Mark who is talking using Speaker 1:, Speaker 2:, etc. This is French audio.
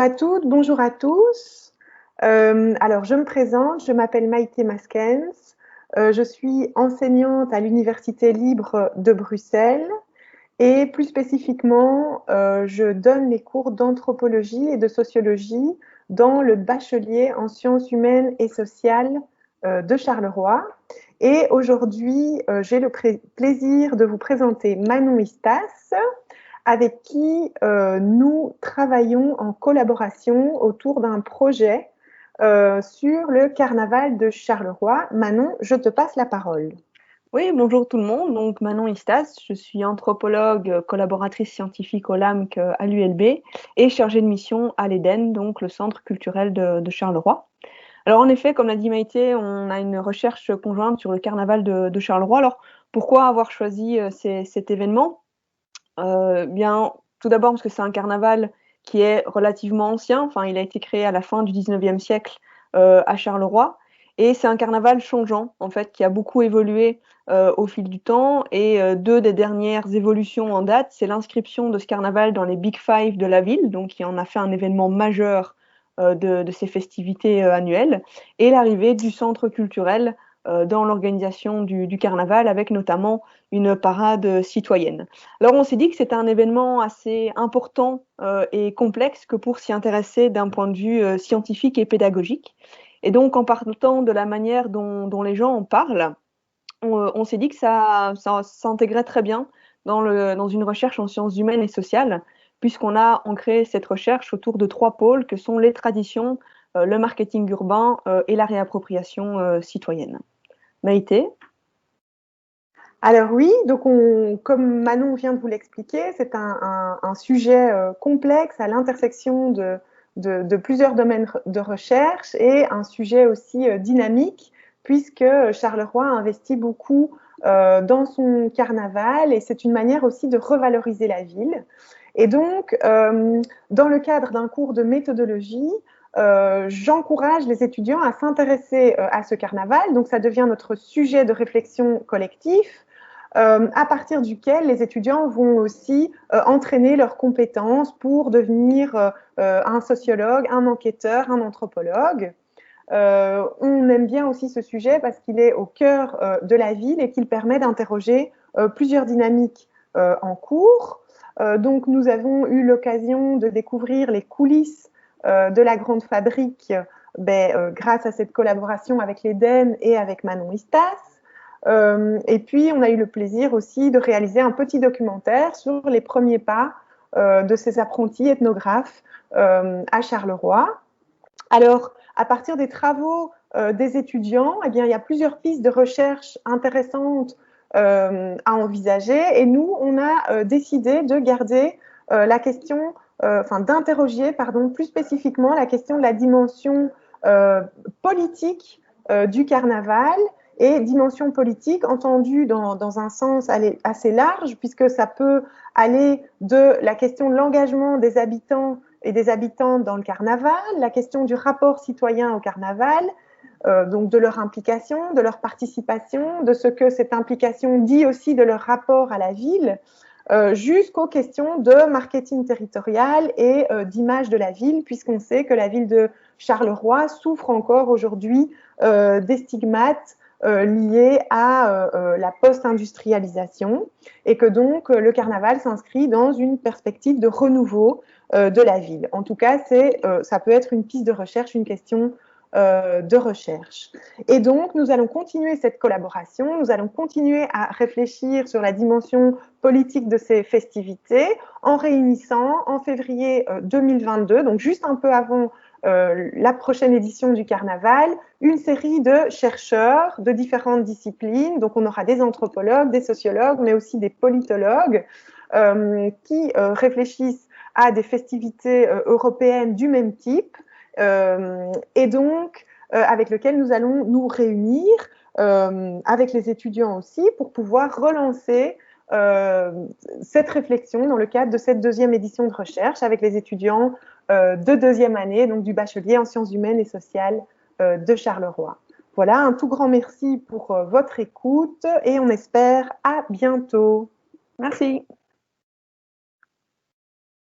Speaker 1: à toutes, bonjour à tous. Alors, je me présente, je m'appelle Maïté Maskens. Je suis enseignante à l'Université libre de Bruxelles et plus spécifiquement, je donne les cours d'anthropologie et de sociologie dans le bachelier en sciences humaines et sociales de Charleroi. Et aujourd'hui, j'ai le plaisir de vous présenter Manon Istas, avec qui nous travaillons en collaboration autour d'un projet sur le carnaval de Charleroi. Manon, je te passe la parole.
Speaker 2: Oui, bonjour tout le monde. Donc Manon Istas, je suis anthropologue, collaboratrice scientifique au LAMC à l'ULB et chargée de mission à l'Éden, donc le centre culturel de Charleroi. Alors en effet, comme l'a dit Maïté, on a une recherche conjointe sur le carnaval de Charleroi. Alors pourquoi avoir choisi cet événement? Bien, tout d'abord parce que c'est un carnaval qui est relativement ancien. Enfin, il a été créé à la fin du 19e siècle à Charleroi. Et c'est un carnaval changeant, en fait, qui a beaucoup évolué au fil du temps. Et deux des dernières évolutions en date, c'est l'inscription de ce carnaval dans les Big Five de la ville, donc qui en a fait un événement majeur de ces festivités annuelles, et l'arrivée du centre culturel dans l'organisation du carnaval, avec notamment une parade citoyenne. Alors on s'est dit que c'était un événement assez important et complexe que pour s'y intéresser d'un point de vue scientifique et pédagogique. Et donc en partant de la manière dont les gens en parlent, on s'est dit que ça s'intégrait très bien dans une recherche en sciences humaines et sociales, puisqu'on a ancré cette recherche autour de trois pôles que sont les traditions, le marketing urbain et la réappropriation citoyenne. Maïté?
Speaker 1: Alors oui, donc comme Manon vient de vous l'expliquer, c'est un sujet complexe à l'intersection de plusieurs domaines de recherche et un sujet aussi dynamique, puisque Charleroi a investi beaucoup dans son carnaval et c'est une manière aussi de revaloriser la ville. Et donc, dans le cadre d'un cours de méthodologie, j'encourage les étudiants à s'intéresser à ce carnaval. Donc, ça devient notre sujet de réflexion collectif, à partir duquel les étudiants vont aussi entraîner leurs compétences pour devenir un sociologue, un enquêteur, un anthropologue. On aime bien aussi ce sujet parce qu'il est au cœur de la ville et qu'il permet d'interroger plusieurs dynamiques en cours. Donc nous avons eu l'occasion de découvrir les coulisses de la grande fabrique grâce à cette collaboration avec l'Éden et avec Manon Istas. Et puis, on a eu le plaisir aussi de réaliser un petit documentaire sur les premiers pas de ces apprentis ethnographes à Charleroi. Alors, à partir des travaux des étudiants, eh bien, il y a plusieurs pistes de recherche intéressantes à envisager. Et nous, on a décidé de garder la question, d'interroger, pardon, plus spécifiquement la question de la dimension euh, politique du carnaval et dimension politique entendue dans un sens assez large, puisque ça peut aller de la question de l'engagement des habitants et des habitantes dans le carnaval, la question du rapport citoyen au carnaval, donc de leur implication, de leur participation, de ce que cette implication dit aussi de leur rapport à la ville, jusqu'aux questions de marketing territorial et d'image de la ville, puisqu'on sait que la ville de Charleroi souffre encore aujourd'hui des stigmates liés à la post-industrialisation et que donc le carnaval s'inscrit dans une perspective de renouveau de la ville. En tout cas, ça peut être une piste de recherche, une question de recherche. Et donc, nous allons continuer cette collaboration, nous allons continuer à réfléchir sur la dimension politique de ces festivités en réunissant en février 2022, donc juste un peu avant la prochaine édition du carnaval, une série de chercheurs de différentes disciplines. Donc, on aura des anthropologues, des sociologues, mais aussi des politologues qui réfléchissent à des festivités européennes du même type et donc avec lequel nous allons nous réunir avec les étudiants aussi pour pouvoir relancer cette réflexion dans le cadre de cette deuxième édition de recherche avec les étudiants de deuxième année, donc du bachelier en sciences humaines et sociales de Charleroi. Voilà, un tout grand merci pour votre écoute et on espère à bientôt.
Speaker 2: Merci.